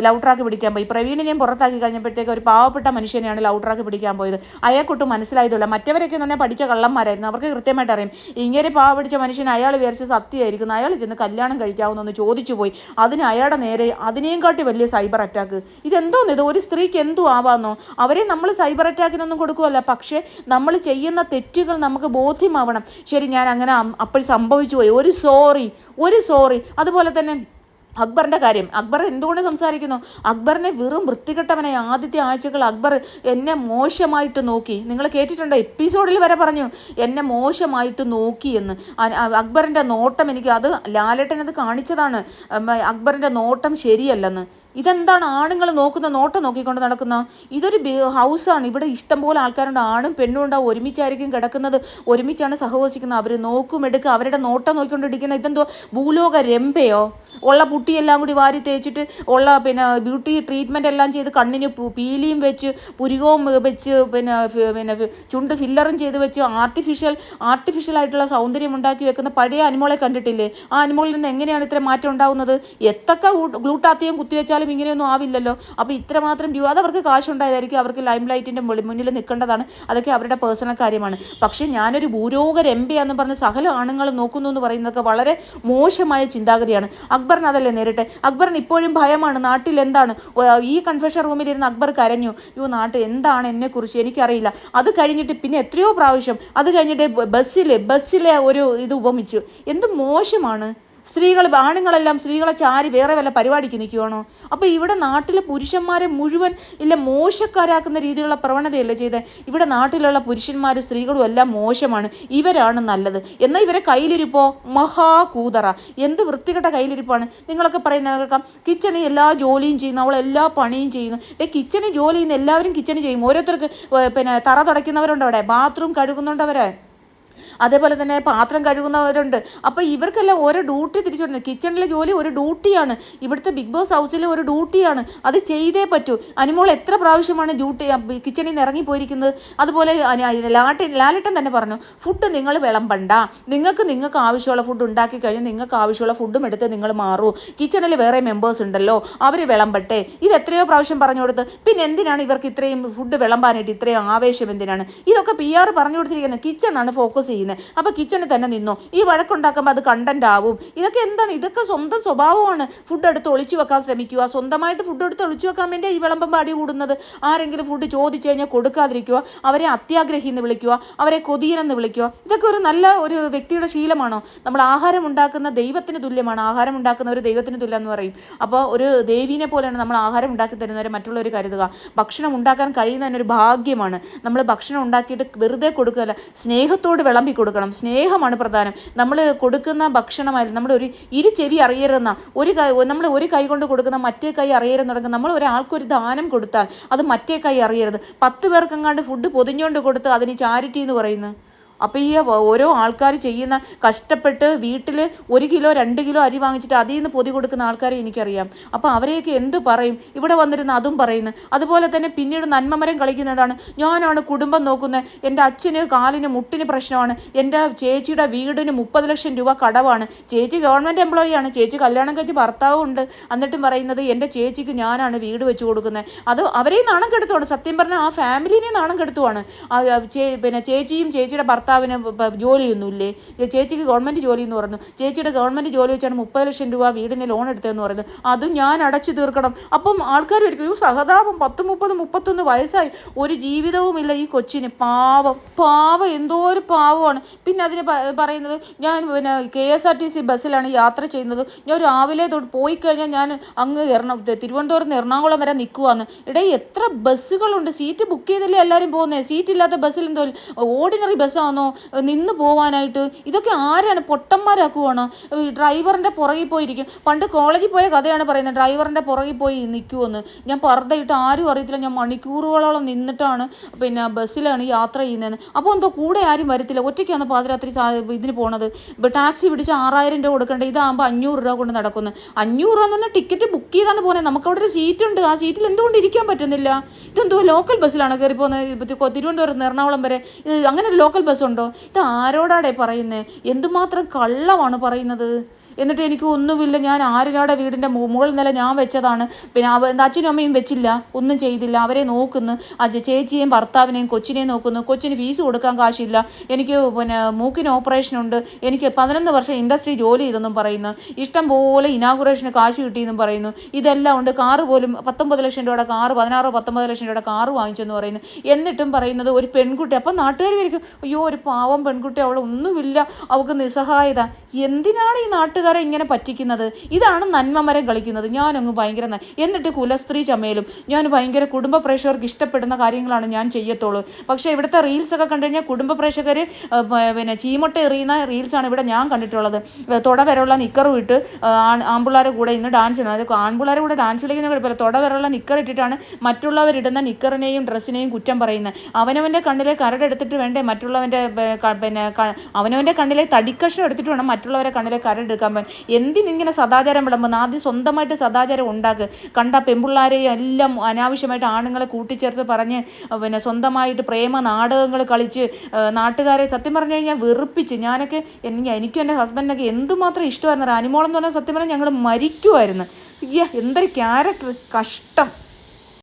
ലവ് ട്രാക്ക് പിടിക്കാൻ പോയി. പ്രവീണിനെയും പുറത്താക്കി കഴിഞ്ഞപ്പോഴത്തേക്ക് ഒരു പാവപ്പെട്ട മനുഷ്യനെയാണ് ലവ് ട്രാക്ക് പിടിക്കാൻ പോയത്. അയാൾക്കൊട്ടും മനസ്സിലായതില്ല. മറ്റവരൊക്കെ എന്ന് പറഞ്ഞാൽ പഠിച്ച കള്ളന്മാരായിരുന്നു, അവർക്ക് കൃത്യമായിട്ട് അറിയാം ഇങ്ങനെ പാവ പിടിച്ച മനുഷ്യൻ അയാൾ വിചാരിച്ച് സത്യമായിരിക്കുന്നു, അയാൾ ചെന്ന് കല്യാണം കഴിക്കാവുന്നൊന്ന് ചോദിച്ചു പോയി. അതിന് അയാളുടെ നേരെ അതിനെയും കാട്ടി വലിയ സൈബർ അറ്റാക്ക്. ഇതെന്തോന്ന്, ഇത് ഒരു സ്ത്രീക്ക് എന്തു ആവാന്നോ? അവരെ നമ്മൾ സൈബർ അറ്റാക്കിനൊന്നും കൊടുക്കുമല്ല, പക്ഷേ നമ്മൾ ചെയ്യുന്ന തെറ്റുകൾ നമുക്ക് ബോധ്യമാവണം. ശരി, ഞാൻ അങ്ങനെ അപ്പോൾ സംഭവിച്ചു പോയി, ഒരു സോറി. അതുപോലെ തന്നെ അക്ബറിൻ്റെ കാര്യം, അക്ബർ എന്തുകൊണ്ട് സംസാരിക്കുന്നു? അക്ബറിനെ വെറും വൃത്തികെട്ടവനെ ആദ്യത്തെ ആഴ്ചകൾ അക്ബർ എന്നെ മോശമായിട്ട് നോക്കി. നിങ്ങൾ കേട്ടിട്ടുണ്ടോ? എപ്പിസോഡിൽ വരെ പറഞ്ഞു എന്നെ മോശമായിട്ട് നോക്കി എന്ന്. അക്ബറിൻ്റെ നോട്ടം എനിക്ക് അത് ലാലേട്ടൻ അത് കാണിച്ചതാണ്. അക്ബറിൻ്റെ നോട്ടം ശരിയല്ലെന്ന്. ഇതെന്താണ് ആണുങ്ങൾ നോക്കുന്ന നോട്ടം നോക്കിക്കൊണ്ട് നടക്കുന്ന? ഇതൊരു ഹൗസാണ്, ഇവിടെ ഇഷ്ടംപോലെ ആൾക്കാരുണ്ട്, ആണും പെണ്ണും ഉണ്ടാവും, ഒരുമിച്ചായിരിക്കും കിടക്കുന്നത്, ഒരുമിച്ചാണ് സഹവസിക്കുന്നത്. അവർ നോക്കുമെടുക്കുക, അവരുടെ നോട്ടം നോക്കിക്കൊണ്ടിരിക്കുന്ന ഇതെന്തോ ഭൂലോക രംഭയോ? ഉള്ള പുട്ടിയെല്ലാം കൂടി വാരി തേച്ചിട്ട് ഉള്ള ബ്യൂട്ടി ട്രീറ്റ്മെൻറ്റ് എല്ലാം ചെയ്ത് കണ്ണിന് പീലിയും വെച്ച് പുരികവും വെച്ച് ചുണ്ട് ഫില്ലറും ചെയ്ത് വെച്ച് ആർട്ടിഫിഷ്യലായിട്ടുള്ള സൗന്ദര്യം ഉണ്ടാക്കി വെക്കുന്ന പഴയ അനുമോളെ കണ്ടിട്ടില്ലേ? ആ അനുമോളിൽ നിന്ന് എങ്ങനെയാണ് ഇത്ര മാറ്റം ഉണ്ടാകുന്നത്? എത്തൊക്കെ ഗ്ലൂട്ടാത്തിയം കുത്തിവെച്ചാലും ഇങ്ങനെയൊന്നും ആവില്ലല്ലോ. അപ്പോൾ ഇത്രമാത്രം അതവർക്ക് കാശുണ്ടായതായിരിക്കും, അവർക്ക് ലൈം ലൈറ്റിൻ്റെ മുന്നിൽ നിൽക്കേണ്ടതാണ്, അതൊക്കെ അവരുടെ പേഴ്സണൽ കാര്യമാണ്. പക്ഷേ ഞാനൊരു ഭൂരോഗ രംഭയാന്ന് പറഞ്ഞ് സകല ആണുങ്ങൾ നോക്കുന്നു എന്ന് പറയുന്നതൊക്കെ വളരെ മോശമായ ചിന്താഗതിയാണ്. അക്ബറിന് അതല്ലേ നേരിട്ടെ? അക്ബറിന് ഇപ്പോഴും ഭയമാണ്. നാട്ടിൽ എന്താണ് ഈ കൺഫെഷൻ റൂമിലിരുന്ന് അക്ബർ കരഞ്ഞു, നാട്ടിൽ എന്താണ് എന്നെക്കുറിച്ച് എനിക്കറിയില്ല. അത് കഴിഞ്ഞിട്ട് പിന്നെ എത്രയോ പ്രാവശ്യം അത് കഴിഞ്ഞിട്ട് ബസ്സിലെ ഒരു ഇത് ഉപമിച്ചു. എന്ത് മോശമാണ്. ആണുങ്ങളെല്ലാം സ്ത്രീകളെ ചാരി വേറെ വല്ല പരിപാടിക്ക് നിൽക്കുവാണോ? അപ്പോൾ ഇവിടെ നാട്ടിലെ പുരുഷന്മാരെ മുഴുവൻ മോശക്കാരാക്കുന്ന രീതിയിലുള്ള പ്രവണതയല്ലേ ചെയ്തത്? ഇവിടെ നാട്ടിലുള്ള പുരുഷന്മാരും സ്ത്രീകളും എല്ലാം മോശമാണ്, ഇവരാണ് നല്ലത്. എന്നാൽ ഇവരെ കയ്യിലിരിപ്പോ മഹാകൂതറ, എന്ത് വൃത്തികെട്ട കയ്യിലിരിപ്പാണ്. നിങ്ങളൊക്കെ പറയുന്ന കേൾക്കാം, കിച്ചണിൽ എല്ലാ ജോലിയും ചെയ്യുന്നു, അവൾ എല്ലാ പണിയും ചെയ്യുന്നു. കിച്ചണിൽ ജോലി ചെയ്യുന്ന എല്ലാവരും കിച്ചണിൽ ചെയ്യും. ഓരോരുത്തർക്ക് തറ തുടയ്ക്കുന്നവരുണ്ട്, അവിടെ ബാത്റൂം കഴുകുന്നുണ്ടവരെ, അതേപോലെ തന്നെ പാത്രം കഴുകുന്നവരുണ്ട്. അപ്പോൾ ഇവർക്കെല്ലാം ഓരോ ഡ്യൂട്ടി തിരിച്ചു വരുന്നത്. കിച്ചണിലെ ജോലി ഒരു ഡ്യൂട്ടിയാണ്, ഇവിടുത്തെ ബിഗ് ബോസ് ഹൗസിലെ ഒരു ഡ്യൂട്ടിയാണ്, അത് ചെയ്തേ പറ്റൂ. അനുമോൾ എത്ര പ്രാവശ്യമാണ് കിച്ചണിൽ നിന്ന് ഇറങ്ങിപ്പോയിരിക്കുന്നത്? അതുപോലെ ലാലേട്ടൻ തന്നെ പറഞ്ഞു, ഫുഡ് നിങ്ങൾ വിളമ്പണ്ട, നിങ്ങൾക്ക് ആവശ്യമുള്ള ഫുഡ് ഉണ്ടാക്കി കഴിഞ്ഞാൽ നിങ്ങൾക്ക് ആവശ്യമുള്ള ഫുഡും എടുത്ത് നിങ്ങൾ മാറൂ, കിച്ചണിൽ വേറെ മെമ്പേഴ്സ് ഉണ്ടല്ലോ, അവർ വിളമ്പട്ടെ. ഇത് എത്രയോ പ്രാവശ്യം പറഞ്ഞു കൊടുത്ത്, പിന്നെ എന്തിനാണ് ഇവർക്ക് ഇത്രയും ഫുഡ് വിളമ്പാനായിട്ട് ഇത്രയും ആവേശം? എന്തിനാണ് ഇതൊക്കെ? PR പറഞ്ഞു കൊടുത്തിരിക്കുന്നത്. കിച്ചണാണ് ഫോക്കസ് ചെയ്യുന്നത്, അപ്പോൾ കിച്ചണിൽ തന്നെ നിന്നോ. ഈ വഴക്കുണ്ടാക്കുമ്പോൾ അത് കണ്ടന്റ് ആവും. ഇതൊക്കെ എന്താണ്? ഇതൊക്കെ സ്വന്തം സ്വഭാവമാണ്. ഫുഡ് എടുത്ത് ഒളിച്ചു വെക്കാൻ ശ്രമിക്കുക, സ്വന്തമായിട്ട് ഫുഡ് എടുത്ത് ഒളിച്ചു വെക്കാൻ വേണ്ടി ഈ വിളമ്പം അടി കൂടുന്നത്. ആരെങ്കിലും ഫുഡ് ചോദിച്ചു കഴിഞ്ഞാൽ കൊടുക്കാതിരിക്കുക, അവരെ അത്യാഗ്രഹി എന്ന് വിളിക്കുക, അവരെ കൊതിയനെന്ന് വിളിക്കുക. ഇതൊക്കെ ഒരു നല്ല ഒരു വ്യക്തിയുടെ ശീലമാണോ? നമ്മൾ ആഹാരം ഉണ്ടാക്കുന്ന ദൈവത്തിന് തുല്യമാണ്, ആഹാരം ഉണ്ടാക്കുന്ന ഒരു ദൈവത്തിന് തുല്യം എന്ന് പറയും. അപ്പോൾ ഒരു ദേവീനെ പോലെയാണ് നമ്മൾ ആഹാരം ഉണ്ടാക്കി തരുന്നവരെ മറ്റുള്ളവർ കരുതുക. ഭക്ഷണം ഉണ്ടാക്കാൻ കഴിയുന്നതിനൊരു ഭാഗ്യമാണ്. നമ്മൾ ഭക്ഷണം ഉണ്ടാക്കിയിട്ട് വെറുതെ കൊടുക്കുകയല്ല, സ്നേഹത്തോട് വിളമ്പി കൊടുക്കണം. സ്നേഹമാണ് പ്രധാനം. നമ്മൾ കൊടുക്കുന്ന ഭക്ഷണമായാലും നമ്മൾ ഇരു ചെവി അറിയരുന്ന നമ്മൾ ഒരു കൈ കൊണ്ട് കൊടുക്കുന്ന മറ്റേ കൈ അറിയരുന്ന് തുടങ്ങും. നമ്മൾ ഒരാൾക്കൊരു ദാനം കൊടുത്താൽ അത് മറ്റേ കൈ അറിയരുത്. 10 പേർക്കെങ്ങാണ്ട് ഫുഡ് പൊതിഞ്ഞുകൊണ്ട് കൊടുത്ത് അതിന് ചാരിറ്റി എന്ന് പറയുന്നു. അപ്പോൾ ഈ ഓരോ ആൾക്കാർ ചെയ്യുന്ന കഷ്ടപ്പെട്ട് വീട്ടിൽ 1 കിലോ 2 കിലോ അരി വാങ്ങിച്ചിട്ട് അതിൽ നിന്ന് പൊതി കൊടുക്കുന്ന ആൾക്കാരെ എനിക്കറിയാം. അപ്പോൾ അവരെയൊക്കെ എന്ത് പറയും? ഇവിടെ വന്നിരുന്ന് അതും പറയുന്നു. അതുപോലെ തന്നെ പിന്നീട് നന്മമരം കളിക്കുന്നതാണ്, ഞാനാണ് കുടുംബം നോക്കുന്നത്, എൻ്റെ അച്ഛന് കാലിന് മുട്ടിന് പ്രശ്നമാണ്, എൻ്റെ ചേച്ചിയുടെ വീടിന് 30 ലക്ഷം രൂപ കടവാണ്, ചേച്ചി ഗവൺമെൻറ് എംപ്ലോയിയാണ്, ചേച്ചി കല്യാണം കഴിച്ച് ഭർത്താവും ഉണ്ട്, എന്നിട്ടും പറയുന്നത് എൻ്റെ ചേച്ചിക്ക് ഞാനാണ് വീട് വെച്ച് കൊടുക്കുന്നത്. അത് അവരെയും നാണം കെടുത്തുവാണ്. സത്യം പറഞ്ഞാൽ ആ ഫാമിലിനെ നാണം കെടുത്തുവാണ്. ചേച്ചിയും ചേച്ചിയുടെ ഭർത്താവിന് ജോലിയൊന്നുമില്ലേ? ചേച്ചിക്ക് ഗവൺമെൻറ് ജോലി എന്ന് പറഞ്ഞു. ചേച്ചിയുടെ ഗവൺമെൻറ് ജോലി വെച്ചാണ് 30 ലക്ഷം രൂപ വീടിന് ലോൺ എടുത്തതെന്ന് പറയുന്നത്. അതും ഞാൻ അടച്ചു തീർക്കണം. അപ്പം ആൾക്കാർ ഒരിക്കലും സഹതാപം, 10, 30, 31 വയസ്സായി, ഒരു ജീവിതവുമില്ല ഈ കൊച്ചിന്. പാവം എന്തോ ഒരു പാവമാണ്. പിന്നെ അതിന് പറയുന്നത്, ഞാൻ KSRTC ബസ്സിലാണ് യാത്ര ചെയ്യുന്നത്, ഞാൻ രാവിലെ തൊട്ട് പോയി കഴിഞ്ഞാൽ ഞാൻ അങ്ങ് തിരുവനന്തപുരത്ത് നിന്ന് എറണാകുളം വരെ നിൽക്കുവാന്ന്. എത്ര ബസ്സുകളുണ്ട്, സീറ്റ് ബുക്ക് ചെയ്തല്ലേ എല്ലാവരും പോകുന്നത്? സീറ്റ് ഇല്ലാത്ത ബസ്സിൽ എന്തോ ഓർഡിനറി ബസ്സാണെന്നോ വന്നോ നിന്ന് പോവാനായിട്ട്? ഇതൊക്കെ ആരാണ് പൊട്ടന്മാരാക്കുവാണോ? ഡ്രൈവറിൻ്റെ പുറകിൽ പോയിരിക്കും. പണ്ട് കോളേജിൽ പോയ കഥയാണ് പറയുന്നത്, ഡ്രൈവറിൻ്റെ പുറകിൽ പോയി നിൽക്കുമെന്ന്. ഞാൻ പർദ്ദയിട്ട് ആരും അറിയത്തില്ല, ഞാൻ മണിക്കൂറുകളോളം നിന്നിട്ടാണ് പിന്നെ ബസ്സിലാണ് യാത്ര ചെയ്യുന്നതെന്ന്. അപ്പോൾ എന്തോ കൂടെ ആരും വരത്തില്ല, ഒറ്റയ്ക്കാണ് പാതിരാത്രി ഇതിന് പോണത്. ഇപ്പോൾ ടാക്സി പിടിച്ച് 6000 രൂപ കൊടുക്കേണ്ടത്, ഇതാകുമ്പോൾ 500 രൂപ കൊണ്ട് നടക്കുന്നു. 500 രൂപ എന്ന് പറഞ്ഞാൽ ടിക്കറ്റ് ബുക്ക് ചെയ്താണ് പോകുന്നത്. നമുക്കവിടെ ഒരു സീറ്റുണ്ട്, ആ സീറ്റിൽ എന്തുകൊണ്ട് ഇരിക്കാൻ പറ്റുന്നില്ല? ഇതെന്തോ ലോക്കൽ ബസ്സിലാണ് കയറി പോകുന്നത്, തിരുവനന്തപുരത്ത് എറണാകുളം വരെ. ഇത് അങ്ങനെ ഒരു ലോക്കൽ ബസ്സുണ്ടോ? ഇത് ആരോടാടെ പറയുന്നത്? എന്തുമാത്രം കള്ളമാണ് പറയുന്നത്. എന്നിട്ട് എനിക്ക് ഒന്നുമില്ല, ഞാൻ ആര്യനാടെ വീടിൻ്റെ മുകളിൽ നില ഞാൻ വെച്ചതാണ്. പിന്നെ അച്ഛനും അമ്മയും വെച്ചില്ല, ഒന്നും ചെയ്തില്ല. അവരെ നോക്കുന്നു, ചേച്ചിയെയും ഭർത്താവിനെയും കൊച്ചിനെയും നോക്കുന്നു. കൊച്ചിന് ഫീസ് കൊടുക്കാൻ കാശില്ല, എനിക്ക് പിന്നെ മൂക്കിന് ഓപ്പറേഷനുണ്ട്, എനിക്ക് 11 വർഷം ഇൻഡസ്ട്രി ജോലി ചെയ്തെന്നും പറയുന്നു. ഇഷ്ടം പോലെ ഇനാഗുറേഷന് കാശ് കിട്ടിയെന്നും പറയുന്നു. ഇതെല്ലാം ഉണ്ട്. കാറ് പോലും 19 ലക്ഷം രൂപയുടെ കാറ്, 16-19 ലക്ഷം രൂപയുടെ കാറ് വാങ്ങിച്ചെന്ന് പറയുന്നു. എന്നിട്ടും പറയുന്നത് ഒരു പെൺകുട്ടി. അപ്പം നാട്ടുകാർ വിചാരിക്കും, അയ്യോ ഒരു പാവം പെൺകുട്ടി, അവൾ ഒന്നുമില്ല, അവൾക്ക് നിസ്സഹായത. എന്തിനാണ് ഈ നാട്ടുകാരെ ഇങ്ങനെ പറ്റിക്കുന്നത്? ഇതാണ് നന്മമരം കളിക്കുന്നത്. ഞാനങ്ങ് ഭയങ്കര എന്നിട്ട് കുലസ്ത്രീ ചമയലും. ഞാൻ ഭയങ്കര കുടുംബ പ്രേക്ഷകർക്ക് ഇഷ്ടപ്പെടുന്ന കാര്യങ്ങളാണ് ഞാൻ ചെയ്യത്തുള്ളൂ. പക്ഷേ ഇവിടുത്തെ റീൽസൊക്കെ കണ്ടു കഴിഞ്ഞാൽ കുടുംബ പ്രേക്ഷകർ പിന്നെ ചീമൊട്ട എറിയുന്ന റീൽസാണ് ഇവിടെ ഞാൻ കണ്ടിട്ടുള്ളത്. തുട വരെയുള്ള നിക്കറും ഇട്ട് ആൺപിള്ളേരെ കൂടെ ഇന്ന് ഡാൻസ് ചെയ്യുന്നത്. അത് ആൺപിള്ളേരെ കൂടെ ഡാൻസ് കളിക്കുന്ന കുഴപ്പമില്ല, തുട വരെയുള്ള നിക്കർ ഇട്ടിട്ടാണ് മറ്റുള്ളവരിടുന്ന നിക്കറിനെയും ഡ്രസ്സിനെയും കുറ്റം പറയുന്നത്. അവനവൻ്റെ കണ്ണിലെ കരടെടുത്തിട്ട് വേണ്ടേ മറ്റുള്ളവൻ്റെ പിന്നെ അവനവൻ്റെ കണ്ണിലെ തടിക്കഷ്ണം എടുത്തിട്ട് വേണം മറ്റുള്ളവരെ കണ്ണിലെ കരടെടുക്കാൻ. എന്തിനിങ്ങനെ സദാചാരം വിളമ്പുന്ന? ആദ്യം സ്വന്തമായിട്ട് സദാചാരം ഉണ്ടാക്കുക. കണ്ട പെൺപിള്ളാരെയും എല്ലാം അനാവശ്യമായിട്ട് ആണുങ്ങളെ കൂട്ടിച്ചേർത്ത് പറഞ്ഞ് പിന്നെ സ്വന്തമായിട്ട് പ്രേമ നാടകങ്ങൾ കളിച്ച് നാട്ടുകാരെ സത്യം പറഞ്ഞു കഴിഞ്ഞാൽ വെറുപ്പിച്ച്. എനിക്കും എൻ്റെ ഹസ്ബൻഡിനൊക്കെ എന്തുമാത്രം ഇഷ്ടമായിരുന്നു. അനുമോളം എന്ന് പറഞ്ഞാൽ സത്യം പറഞ്ഞാൽ ഞങ്ങൾ മരിക്കുമായിരുന്നു. എന്തൊരു ക്യാരക്ടർ, കഷ്ടം.